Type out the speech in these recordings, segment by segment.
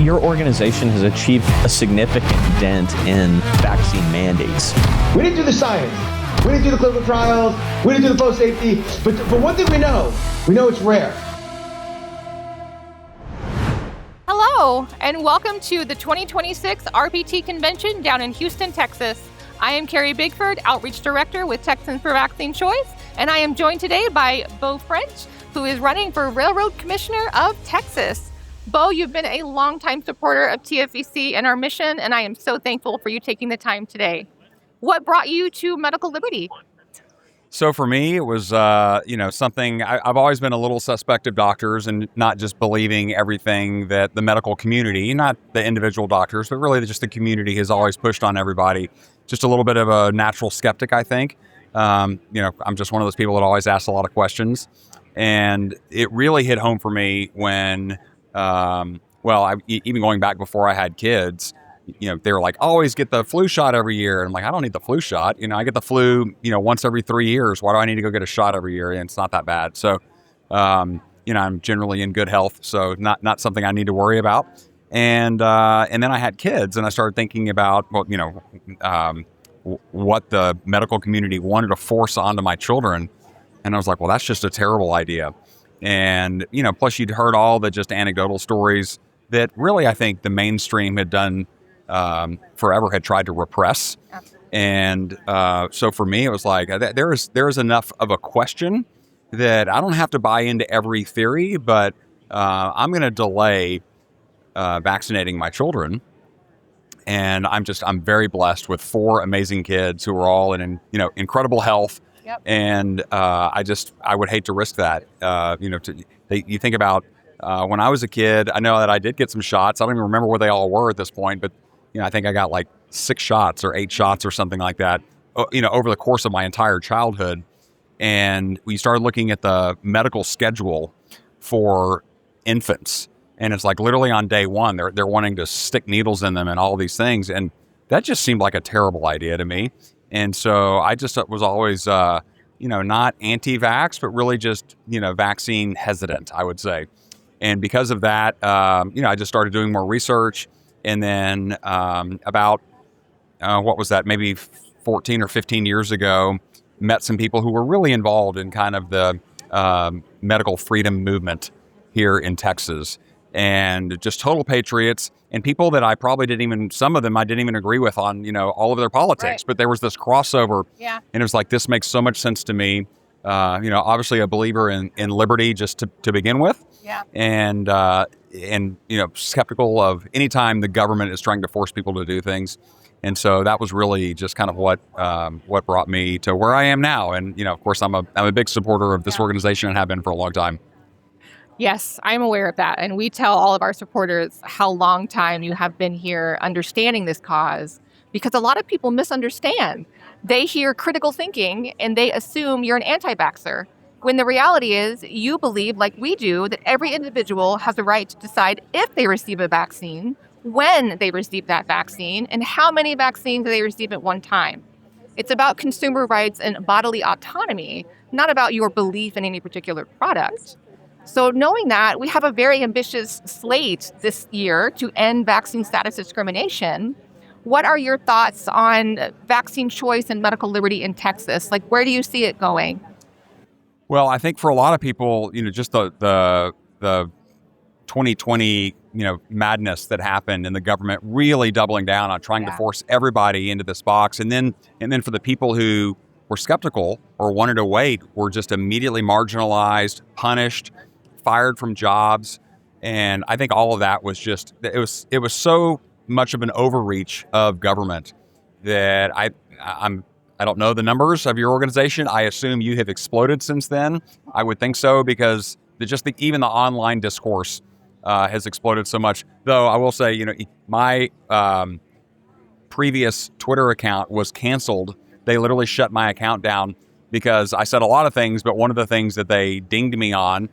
your organization has achieved a significant dent in vaccine mandates. We didn't do the science. We didn't do the clinical trials. We didn't do the post safety. But one thing we know it's rare. Hello, and welcome to the 2026 RPT Convention down in Houston, Texas. I am Carrie Bigford, Outreach Director with Texans for Vaccine Choice, and I am joined today by Bo French, who is running for Railroad Commissioner of Texas. Bo, you've been a longtime supporter of TFVC and our mission, and I am so thankful for you taking the time today. What brought you to medical liberty? So for me, it was, something I've always been a little suspect of doctors and not just believing everything that the medical community, not the individual doctors, but really just the community has always pushed on everybody. Just a little bit of a natural skeptic, I think. I'm just one of those people that always asks a lot of questions. And it really hit home for me when, even going back before I had kids, they were like, always get the flu shot every year. And I'm like, I don't need the flu shot. I get the flu, once every 3 years. Why do I need to go get a shot every year? And it's not that bad. So, I'm generally in good health. So not something I need to worry about. And then I had kids and I started thinking about, what the medical community wanted to force onto my children. And I was like, well, that's just a terrible idea. And, plus you'd heard all the just anecdotal stories that really, I think the mainstream had done forever, had tried to repress. Absolutely. And so for me, it was like, there's enough of a question that I don't have to buy into every theory, but I'm going to delay vaccinating my children. And I'm very blessed with 4 amazing kids who are all in, incredible health. Yep. And I would hate to risk that. You think about when I was a kid, I know that I did get some shots. I don't even remember what they all were at this point, but I think I got like 6 shots or 8 shots or something like that, over the course of my entire childhood. And we started looking at the medical schedule for infants. And it's like literally on day 1, they're wanting to stick needles in them and all these things. And that just seemed like a terrible idea to me. And so I just was always, not anti-vax, but really just, vaccine hesitant, I would say. And because of that, I just started doing more research. And then maybe 14 or 15 years ago, met some people who were really involved in kind of the medical freedom movement here in Texas. And just total patriots and people that I probably some of them I didn't even agree with on, all of their politics, right. But there was this crossover. Yeah. And it was like, this makes so much sense to me. Obviously a believer in liberty just to begin with. Yeah. And skeptical of any time the government is trying to force people to do things. And so that was really just kind of what brought me to where I am now. And, of course, I'm a big supporter of this organization and have been for a long time. Yes, I'm aware of that. And we tell all of our supporters how long time you have been here understanding this cause, because a lot of people misunderstand. They hear critical thinking and they assume you're an anti-vaxxer, when the reality is you believe, like we do, that every individual has a right to decide if they receive a vaccine, when they receive that vaccine, and how many vaccines they receive at one time. It's about consumer rights and bodily autonomy, not about your belief in any particular product. So knowing that, we have a very ambitious slate this year to end vaccine status discrimination. What are your thoughts on vaccine choice and medical liberty in Texas? Like, where do you see it going? Well, I think for a lot of people, just the 2020, madness that happened and the government really doubling down on trying to force everybody into this box. And then for the people who were skeptical or wanted to wait, were just immediately marginalized, punished, fired from jobs. And I think all of that was just, it was so much of an overreach of government that I don't know the numbers of your organization. I assume you have exploded since then. I would think so, because even the online discourse has exploded so much. Though I will say, my previous Twitter account was canceled. They literally shut my account down because I said a lot of things, but one of the things that they dinged me on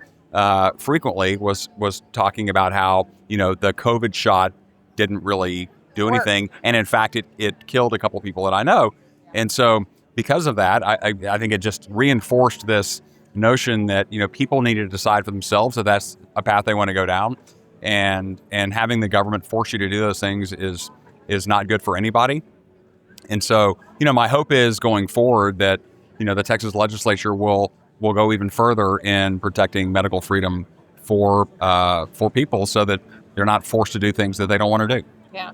frequently was talking about how, the COVID shot didn't really do anything. And in fact, it killed a couple people that I know. And so because of that, I think it just reinforced this notion that, people need to decide for themselves if that's a path they want to go down. and having the government force you to do those things is not good for anybody. And so, my hope is going forward that, the Texas legislature will go even further in protecting medical freedom for people so that they're not forced to do things that they don't want to do. Yeah,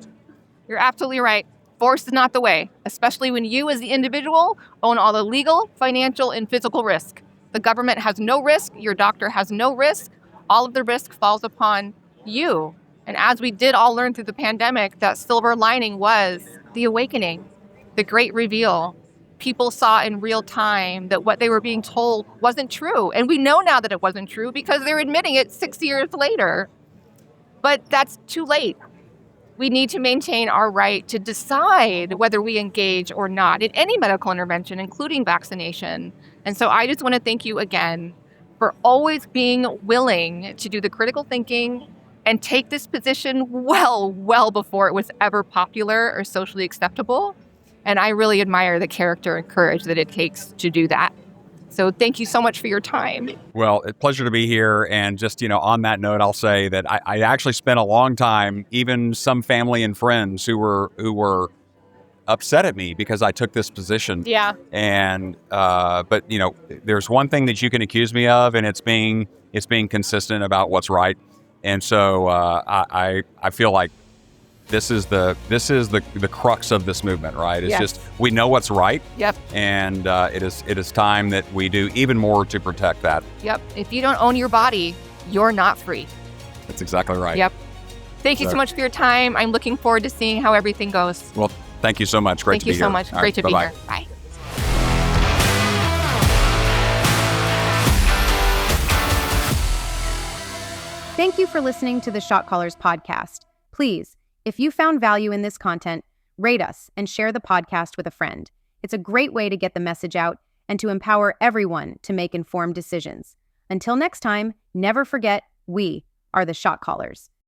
you're absolutely right. Force is not the way, especially when you as the individual own all the legal, financial, and physical risk. The government has no risk. Your doctor has no risk. All of the risk falls upon you. And as we did all learn through the pandemic, that silver lining was the awakening, the great reveal. People saw in real time that what they were being told wasn't true. And we know now that it wasn't true because they're admitting it 6 years later. But that's too late. We need to maintain our right to decide whether we engage or not in any medical intervention, including vaccination. And so I just want to thank you again for always being willing to do the critical thinking and take this position well before it was ever popular or socially acceptable. And I really admire the character and courage that it takes to do that. So thank you so much for your time. Well, it's a pleasure to be here. And just, on that note, I'll say that I actually spent a long time, even some family and friends who were upset at me because I took this position. Yeah. And, but, there's one thing that you can accuse me of, and it's being consistent about what's right. And so I feel like this is the crux of this movement, right? It's just, we know what's right. Yep. And it is time that we do even more to protect that. Yep. If you don't own your body, you're not free. That's exactly right. Yep. Thank you so much for your time. I'm looking forward to seeing how everything goes. Well, thank you so much. Great to be here. Thank you so much. Great to be here. Bye. Thank you for listening to the Shot Callers podcast. Please, if you found value in this content, rate us and share the podcast with a friend. It's a great way to get the message out and to empower everyone to make informed decisions. Until next time, never forget, we are the Shot Callers.